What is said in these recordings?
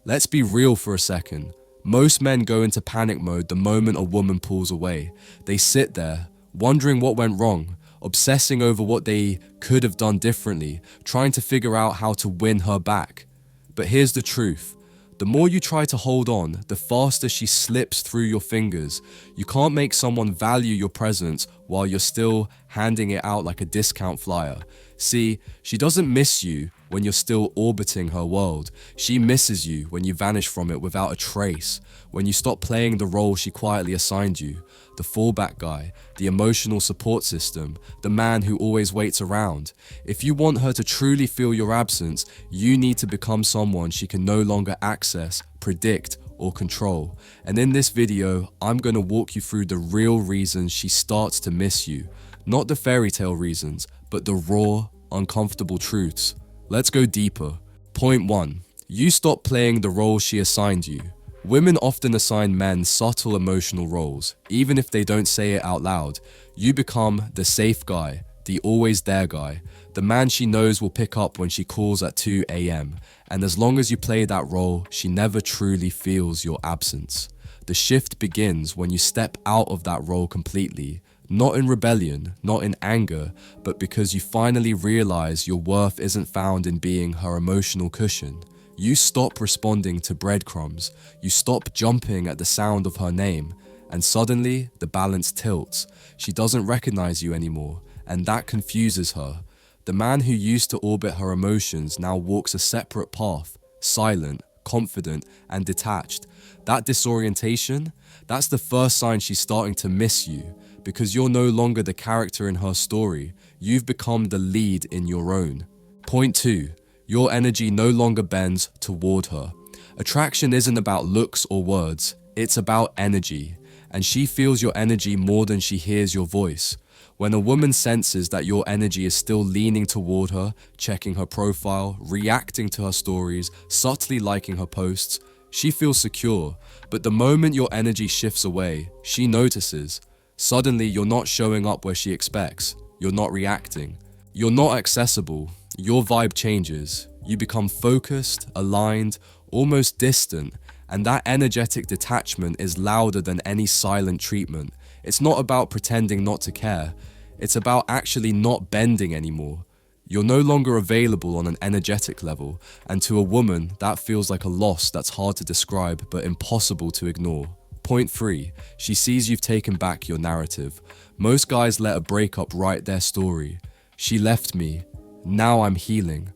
Let's be real for a second. Most men go into panic mode the moment a woman pulls away. They sit there, wondering what went wrong, obsessing over what they could have done differently, trying to figure out how to win her back. But here's the truth. The more you try to hold on, the faster she slips through your fingers. You can't make someone value your presence while you're still handing it out like a discount flyer. See, she doesn't miss you when you're still orbiting her world. She misses you when you vanish from it without a trace, when you stop playing the role she quietly assigned you. The fallback guy, the emotional support system, the man who always waits around. If you want her to truly feel your absence, you need to become someone she can no longer access, predict, or control. And in this video, I'm going to walk you through the real reasons she starts to miss you. Not the fairy tale reasons, but the raw, uncomfortable truths. Let's go deeper. Point 1. You stop playing the role she assigned you. Women often assign men subtle emotional roles, even if they don't say it out loud. You become the safe guy, the always there guy, the man she knows will pick up when she calls at 2 a.m. And as long as you play that role, she never truly feels your absence. The shift begins when you step out of that role completely, not in rebellion, not in anger, but because you finally realize your worth isn't found in being her emotional cushion. You stop responding to breadcrumbs, you stop jumping at the sound of her name, and suddenly the balance tilts. She doesn't recognize you anymore, and that confuses her. The man who used to orbit her emotions now walks a separate path, silent, confident, and detached. That disorientation, that's the first sign she's starting to miss you, because you're no longer the character in her story. You've become the lead in your own. Point 2. Your energy no longer bends toward her. Attraction isn't about looks or words, it's about energy. And she feels your energy more than she hears your voice. When a woman senses that your energy is still leaning toward her, checking her profile, reacting to her stories, subtly liking her posts, she feels secure. But the moment your energy shifts away, she notices. Suddenly you're not showing up where she expects. You're not reacting. You're not accessible. Your vibe changes. You become focused, aligned, almost distant, and that energetic detachment is louder than any silent treatment. It's not about pretending not to care. It's about actually not bending anymore. You're no longer available on an energetic level, and to a woman, that feels like a loss that's hard to describe but impossible to ignore. Point 3. She sees you've taken back your narrative. Most guys let a breakup write their story. She left me. Now I'm healing.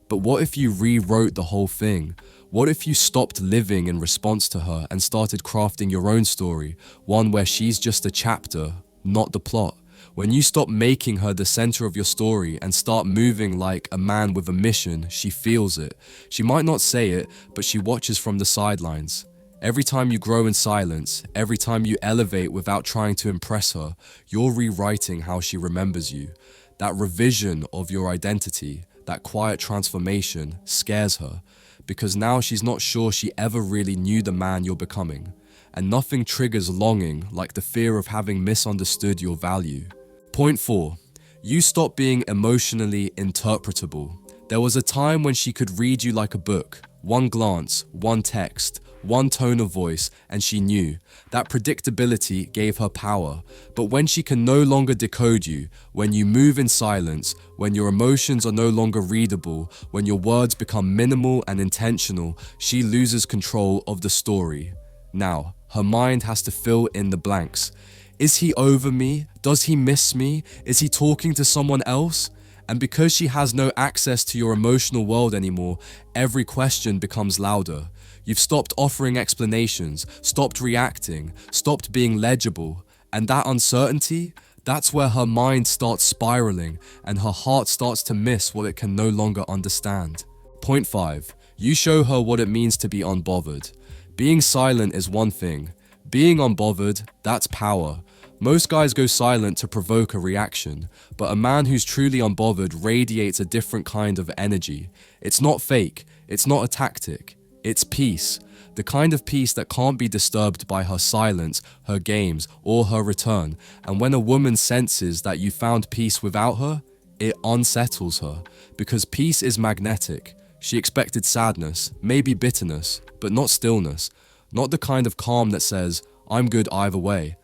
But what if you rewrote the whole thing? What if you stopped living in response to her and started crafting your own story, one where she's just a chapter, not the plot? When you stop making her the center of your story and start moving like a man with a mission, she feels it. She might not say it, but she watches from the sidelines. Every time you grow in silence, every time you elevate without trying to impress her, you're rewriting how she remembers you. That revision of your identity, that quiet transformation, scares her, because now she's not sure she ever really knew the man you're becoming. And nothing triggers longing like the fear of having misunderstood your value. Point 4. You stop being emotionally interpretable. There was a time when she could read you like a book. One glance, one text, one tone of voice, and she knew. That predictability gave her power. But when she can no longer decode you, when you move in silence, when your emotions are no longer readable, when your words become minimal and intentional, she loses control of the story. Now, her mind has to fill in the blanks. Is he over me? Does he miss me? Is he talking to someone else? And because she has no access to your emotional world anymore, every question becomes louder. You've stopped offering explanations, stopped reacting, stopped being legible. And that uncertainty, that's where her mind starts spiraling and her heart starts to miss what it can no longer understand. Point 5. You show her what it means to be unbothered. Being silent is one thing. Being unbothered, that's power. Most guys go silent to provoke a reaction, but a man who's truly unbothered radiates a different kind of energy. It's not fake, it's not a tactic, it's peace. The kind of peace that can't be disturbed by her silence, her games, or her return. And when a woman senses that you found peace without her, it unsettles her, because peace is magnetic. She expected sadness, maybe bitterness, but not stillness. Not the kind of calm that says, I'm good either way.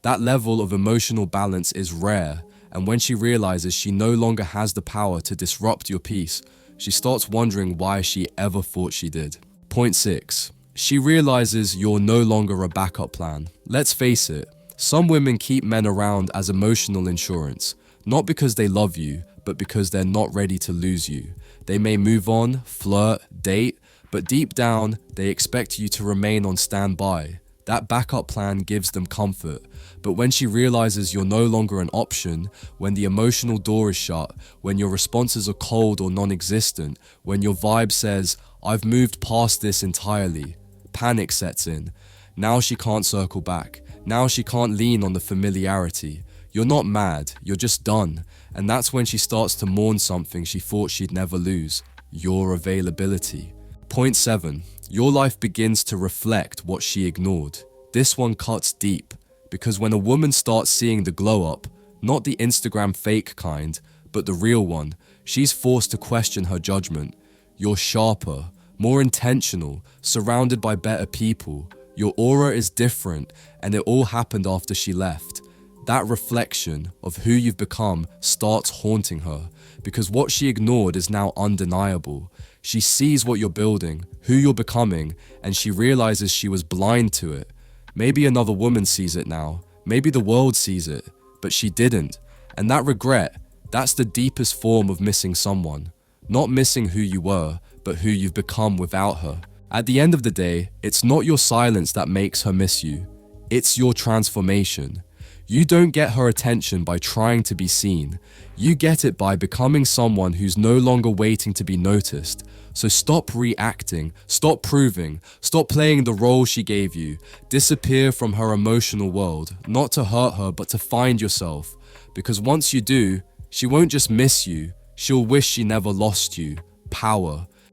That level of emotional balance is rare, and when she realizes she no longer has the power to disrupt your peace, she starts wondering why she ever thought she did. Point 6. She realizes you're no longer a backup plan. Let's face it, some women keep men around as emotional insurance, not because they love you, but because they're not ready to lose you. They may move on, flirt, date, but deep down, they expect you to remain on standby. That backup plan gives them comfort, but when she realizes you're no longer an option, when the emotional door is shut, when your responses are cold or non-existent, when your vibe says, I've moved past this entirely, panic sets in. Now she can't circle back. Now she can't lean on the familiarity. You're not mad, you're just done. And that's when she starts to mourn something she thought she'd never lose, your availability. Point 7. Your life begins to reflect what she ignored. This one cuts deep, because when a woman starts seeing the glow up, not the Instagram fake kind, but the real one, she's forced to question her judgment. You're sharper, more intentional, surrounded by better people. Your aura is different, and it all happened after she left. That reflection of who you've become starts haunting her, because what she ignored is now undeniable. She sees what you're building, who you're becoming, and she realizes she was blind to it. Maybe another woman sees it now, maybe the world sees it, but she didn't. And that regret, that's the deepest form of missing someone. Not missing who you were, but who you've become without her. At the end of the day, it's not your silence that makes her miss you. It's your transformation. You don't get her attention by trying to be seen. You get it by becoming someone who's no longer waiting to be noticed. So stop reacting, stop proving, stop playing the role she gave you. Disappear from her emotional world, not to hurt her, but to find yourself. Because once you do, she won't just miss you, she'll wish she never lost you. Power.